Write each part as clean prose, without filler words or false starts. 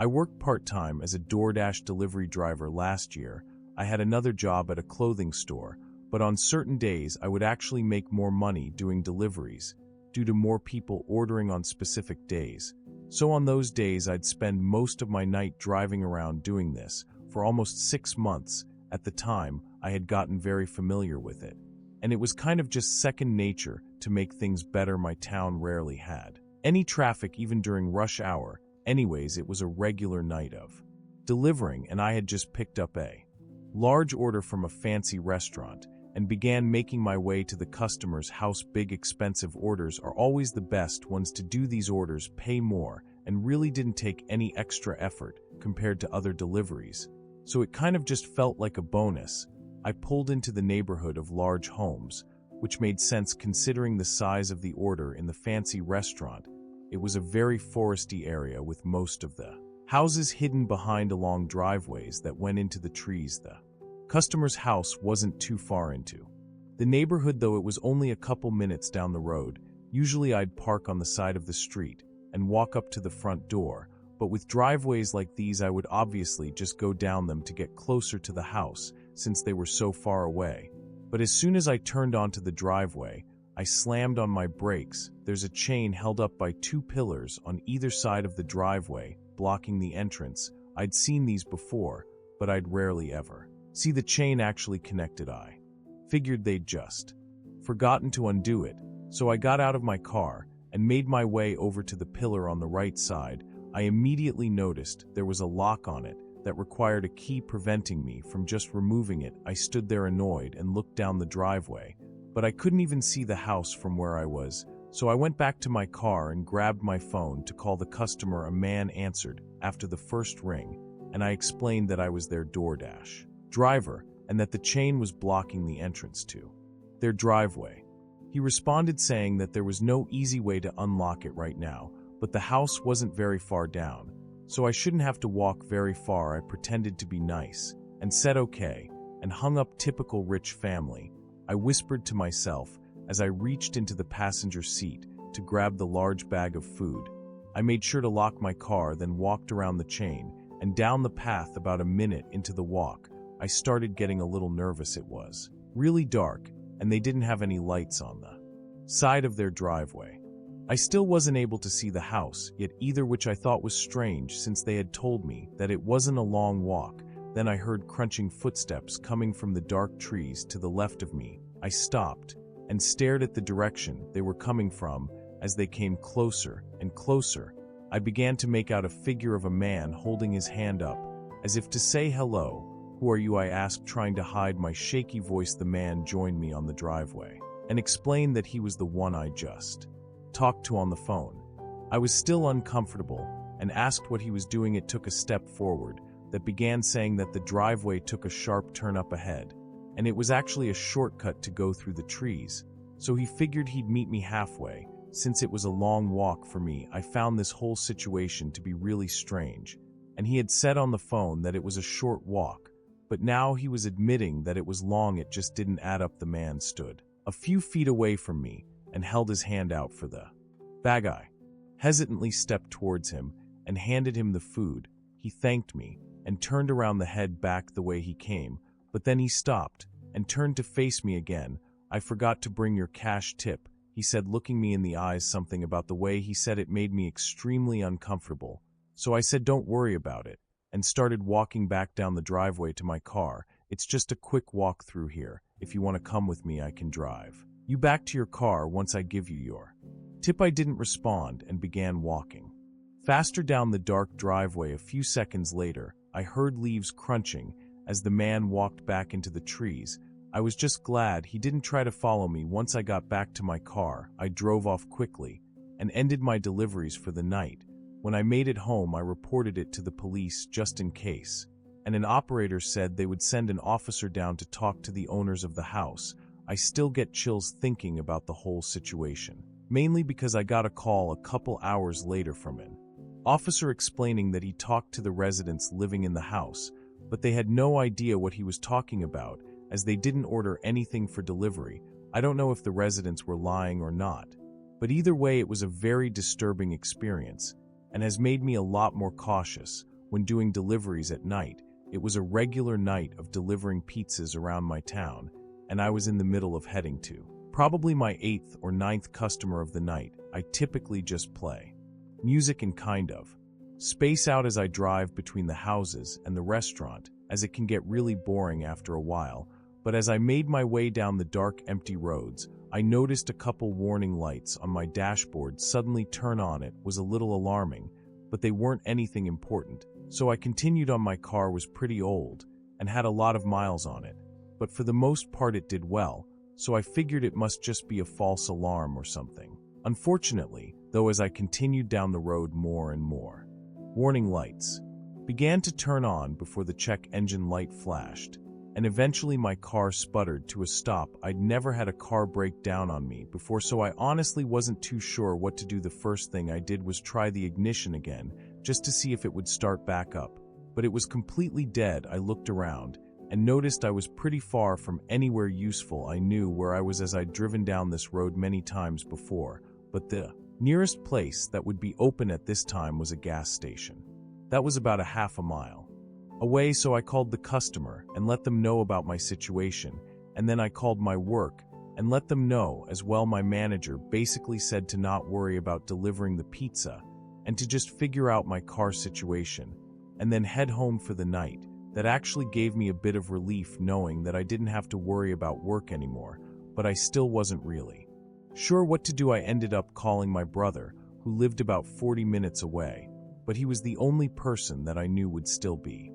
I worked part-time as a DoorDash delivery driver last year. I had another job at a clothing store, but on certain days I would actually make more money doing deliveries, due to more people ordering on specific days. So on those days I'd spend most of my night driving around doing this. For almost 6 months, at the time, I had gotten very familiar with it. And it was kind of just second nature to make things better my town rarely had. Any traffic even during rush hour, anyways it was a regular night of delivering, and I had just picked up a large order from a fancy restaurant and began making my way to the customer's house. Big expensive orders are always the best ones to do. These orders pay more and really didn't take any extra effort compared to other deliveries, so it kind of just felt like a bonus. I pulled into the neighborhood of large homes, which made sense considering the size of the order in the fancy restaurant. It was a very foresty area with most of the houses hidden behind long driveways that went into the trees. The customer's house wasn't too far into the neighborhood, though it was only a couple minutes down the road. Usually I'd park on the side of the street and walk up to the front door, but with driveways like these I would obviously just go down them to get closer to the house since they were so far away. But as soon as I turned onto the driveway, I slammed on my brakes. There's a chain held up by 2 pillars on either side of the driveway, blocking the entrance. I'd seen these before, but I'd rarely ever see the chain actually connected. I figured they'd just forgotten to undo it, so I got out of my car and made my way over to the pillar on the right side. I immediately noticed there was a lock on it that required a key, preventing me from just removing it. I stood there annoyed and looked down the driveway, but I couldn't even see the house from where I was, so I went back to my car and grabbed my phone to call the customer. A man answered after the first ring, and I explained that I was their DoorDash driver and that the chain was blocking the entrance to their driveway. He responded saying that there was no easy way to unlock it right now, but the house wasn't very far down, so I shouldn't have to walk very far. I pretended to be nice and said okay, and hung up. Typical rich family, I whispered to myself as I reached into the passenger seat to grab the large bag of food. I made sure to lock my car, then walked around the chain and down the path. About a minute into the walk, I started getting a little nervous. It was really dark, and they didn't have any lights on the side of their driveway. I still wasn't able to see the house yet either, which I thought was strange since they had told me that it wasn't a long walk. Then I heard crunching footsteps coming from the dark trees to the left of me. I stopped and stared at the direction they were coming from. As they came closer and closer, I began to make out a figure of a man holding his hand up, as if to say hello. "Who are you?" I asked, trying to hide my shaky voice. The man joined me on the driveway and explained that he was the one I just talked to on the phone. I was still uncomfortable and asked what he was doing. It took a step forward that began saying that the driveway took a sharp turn up ahead, and it was actually a shortcut to go through the trees, so he figured he'd meet me halfway. Since it was a long walk for me, I found this whole situation to be really strange, and he had said on the phone that it was a short walk, but now he was admitting that it was long. It just didn't add up. The man stood a few feet away from me and held his hand out for the bag. I hesitantly stepped towards him and handed him the food. He thanked me and turned around the head back the way he came, but then he stopped and turned to face me again. "I forgot to bring your cash tip," he said, looking me in the eyes. Something about the way he said it made me extremely uncomfortable, so I said don't worry about it, and started walking back down the driveway to my car. "It's just a quick walk through here. If you want to come with me, I can drive you back to your car once I give you your tip." I didn't respond and began walking faster down the dark driveway. A few seconds later, I heard leaves crunching as the man walked back into the trees. I was just glad he didn't try to follow me. Once I got back to my car, I drove off quickly and ended my deliveries for the night. When I made it home, I reported it to the police just in case, and an operator said they would send an officer down to talk to the owners of the house. I still get chills thinking about the whole situation, mainly because I got a call a couple hours later from an officer explaining that he talked to the residents living in the house, but they had no idea what he was talking about, as they didn't order anything for delivery. I don't know if the residents were lying or not, but either way it was a very disturbing experience and has made me a lot more cautious when doing deliveries at night. It was a regular night of delivering pizzas around my town, and I was in the middle of heading to probably my 8th or 9th customer of the night. I typically just play music and kind of space out as I drive between the houses and the restaurant, as it can get really boring after a while. But as I made my way down the dark, empty roads, I noticed a couple warning lights on my dashboard suddenly turn on. It was a little alarming, but they weren't anything important. So I continued on. My car was pretty old and had a lot of miles on it, but for the most part it did well, so I figured it must just be a false alarm or something. Unfortunately, though, as I continued down the road, more and more warning lights began to turn on before the check engine light flashed, and eventually my car sputtered to a stop. I'd never had a car break down on me before, so I honestly wasn't too sure what to do. The first thing I did was try the ignition again, just to see if it would start back up, but it was completely dead. I looked around and noticed I was pretty far from anywhere useful. I knew where I was as I'd driven down this road many times before, but the nearest place that would be open at this time was a gas station. That was about a half a mile away, so I called the customer and let them know about my situation, and then I called my work and let them know as well. My manager basically said to not worry about delivering the pizza and to just figure out my car situation and then head home for the night. That actually gave me a bit of relief, knowing that I didn't have to worry about work anymore, but I still wasn't really sure what to do. I ended up calling my brother, who lived about 40 minutes away, but he was the only person that I knew would still be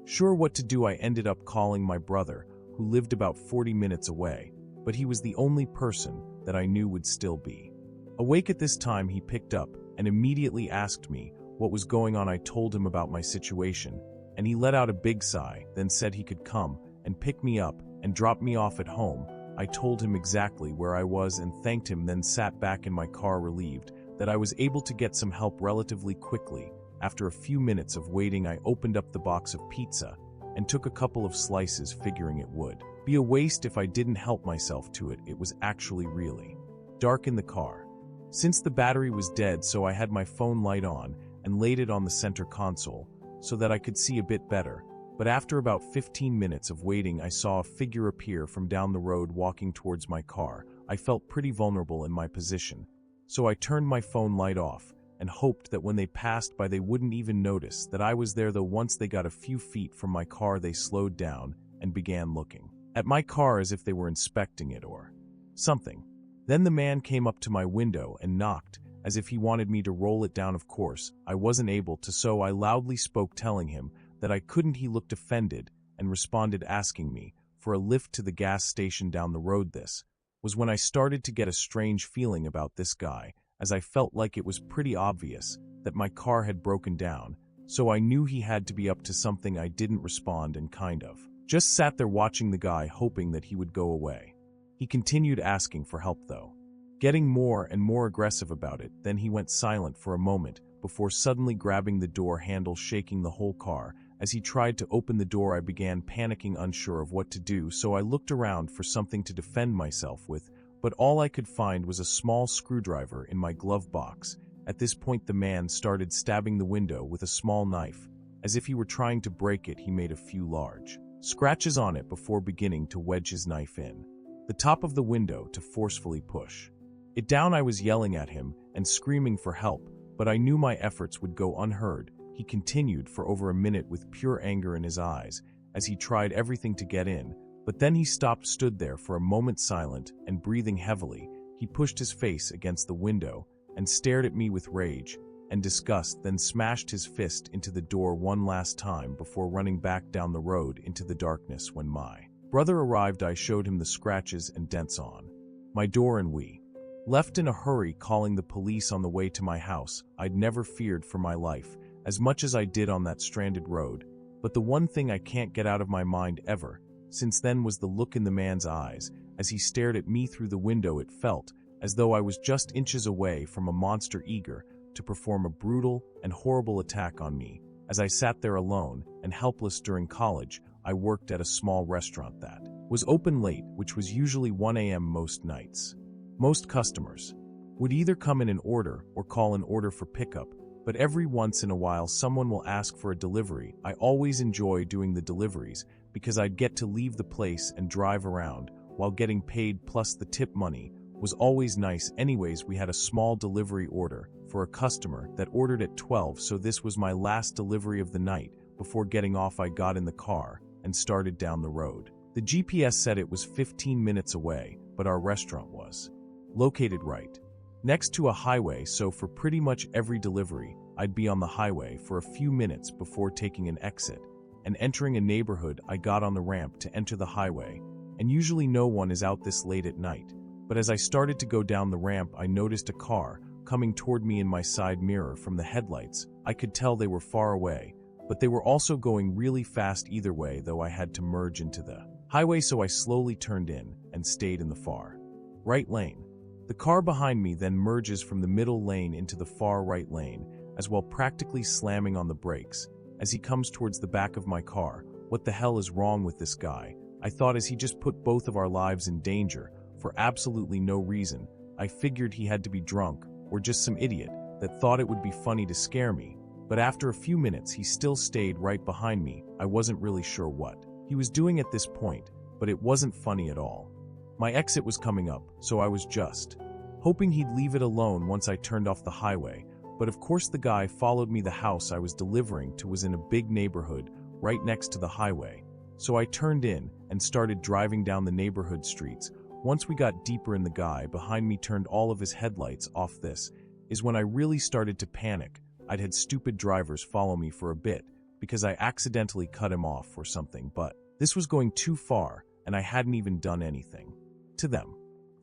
sure what to do. I ended up calling my brother, who lived about 40 minutes away, but he was the only person that I knew would still be awake at this time. He picked up and immediately asked me what was going on. I told him about my situation, and he let out a big sigh, then said he could come and pick me up and drop me off at home. I told him exactly where I was and thanked him, then sat back in my car relieved that I was able to get some help relatively quickly. After a few minutes of waiting, I opened up the box of pizza and took a couple of slices, figuring it would be a waste if I didn't help myself to it. It was actually really dark in the car, since the battery was dead, so I had my phone light on and laid it on the center console so that I could see a bit better. But after about 15 minutes of waiting, I saw a figure appear from down the road walking towards my car. I felt pretty vulnerable in my position, so I turned my phone light off and hoped that when they passed by they wouldn't even notice that I was there. Though once they got a few feet from my car, they slowed down and began looking at my car as if they were inspecting it or something. Then the man came up to my window and knocked, as if he wanted me to roll it down. Of course, I wasn't able to, so I loudly spoke, telling him that I couldn't. He looked offended and responded, asking me for a lift to the gas station down the road. This was when I started to get a strange feeling about this guy, as I felt like it was pretty obvious that my car had broken down, so I knew he had to be up to something. I didn't respond and kind of just sat there watching the guy, hoping that he would go away. He continued asking for help, though, getting more and more aggressive about it. Then he went silent for a moment before suddenly grabbing the door handle, shaking the whole car. As he tried to open the door, I began panicking, unsure of what to do, so I looked around for something to defend myself with, but all I could find was a small screwdriver in my glove box. At this point, the man started stabbing the window with a small knife. As if he were trying to break it, he made a few large scratches on it before beginning to wedge his knife in the top of the window to forcefully push it down. I was yelling at him and screaming for help, but I knew my efforts would go unheard. He continued for over a minute with pure anger in his eyes as he tried everything to get in, but then he stopped, stood there for a moment silent and breathing heavily. He pushed his face against the window and stared at me with rage and disgust, then smashed his fist into the door one last time before running back down the road into the darkness. When my brother arrived, I showed him the scratches and dents on my door, and we left in a hurry, calling the police on the way to my house. I'd never feared for my life as much as I did on that stranded road, but the one thing I can't get out of my mind ever since then was the look in the man's eyes as he stared at me through the window. It felt as though I was just inches away from a monster eager to perform a brutal and horrible attack on me. As I sat there alone and helpless. During college, I worked at a small restaurant that was open late, which was usually 1 a.m. most nights. Most customers would either come in an order or call an order for pickup, but every once in a while someone will ask for a delivery. I always enjoy doing the deliveries because I'd get to leave the place and drive around while getting paid, plus the tip money was always nice. Anyways, we had a small delivery order for a customer that ordered at 12, so this was my last delivery of the night. Before getting off, I got in the car and started down the road. The GPS said it was 15 minutes away, but our restaurant was located right next to a highway, so for pretty much every delivery, I'd be on the highway for a few minutes before taking an exit and entering a neighborhood. I got on the ramp to enter the highway, and usually no one is out this late at night. But as I started to go down the ramp, I noticed a car coming toward me in my side mirror. From the headlights, I could tell they were far away, but they were also going really fast either way, though I had to merge into the highway, so I slowly turned in and stayed in the far right lane. The car behind me then merges from the middle lane into the far right lane, as well, practically slamming on the brakes as he comes towards the back of my car. What the hell is wrong with this guy? I thought, as he just put both of our lives in danger for absolutely no reason. I figured he had to be drunk or just some idiot that thought it would be funny to scare me. But after a few minutes, he still stayed right behind me. I wasn't really sure what he was doing at this point, but it wasn't funny at all. My exit was coming up, so I was just hoping he'd leave it alone once I turned off the highway. But of course the guy followed me. The house I was delivering to was in a big neighborhood right next to the highway. So I turned in and started driving down the neighborhood streets. Once we got deeper in, the guy behind me turned all of his headlights off. This is when I really started to panic. I'd had stupid drivers follow me for a bit because I accidentally cut him off or something, but this was going too far and I hadn't even done anything to them.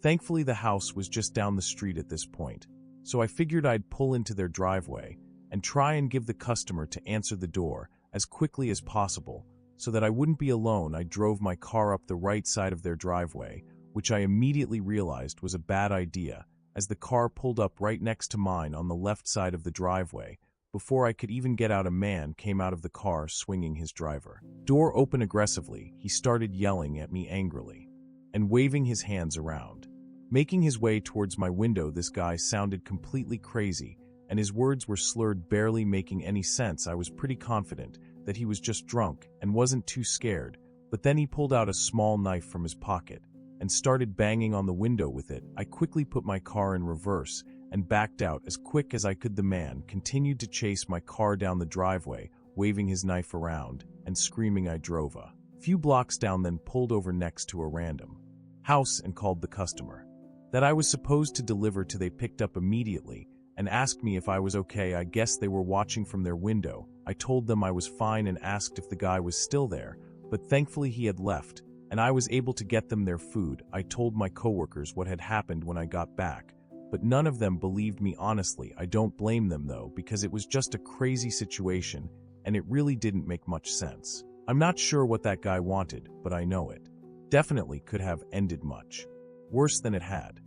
Thankfully, the house was just down the street at this point, so I figured I'd pull into their driveway and try and give the customer to answer the door as quickly as possible so that I wouldn't be alone. I drove my car up the right side of their driveway, which I immediately realized was a bad idea, as the car pulled up right next to mine on the left side of the driveway. Before I could even get out, a man came out of the car swinging his driver door open aggressively. He started yelling at me angrily and waving his hands around, making his way towards my window. This guy sounded completely crazy, and his words were slurred, barely making any sense. I was pretty confident that he was just drunk and wasn't too scared, but then he pulled out a small knife from his pocket and started banging on the window with it. I quickly put my car in reverse and backed out as quick as I could. The man continued to chase my car down the driveway, waving his knife around and screaming. I drove a few blocks down, then pulled over next to a random house and called the customer that I was supposed to deliver to. They picked up immediately and asked me if I was okay. I guess they were watching from their window. I told them I was fine and asked if the guy was still there, but thankfully he had left, and I was able to get them their food. I told my coworkers what had happened when I got back, but none of them believed me. Honestly, I don't blame them though, because it was just a crazy situation and it really didn't make much sense. I'm not sure what that guy wanted, but I know it definitely could have ended much worse than it had.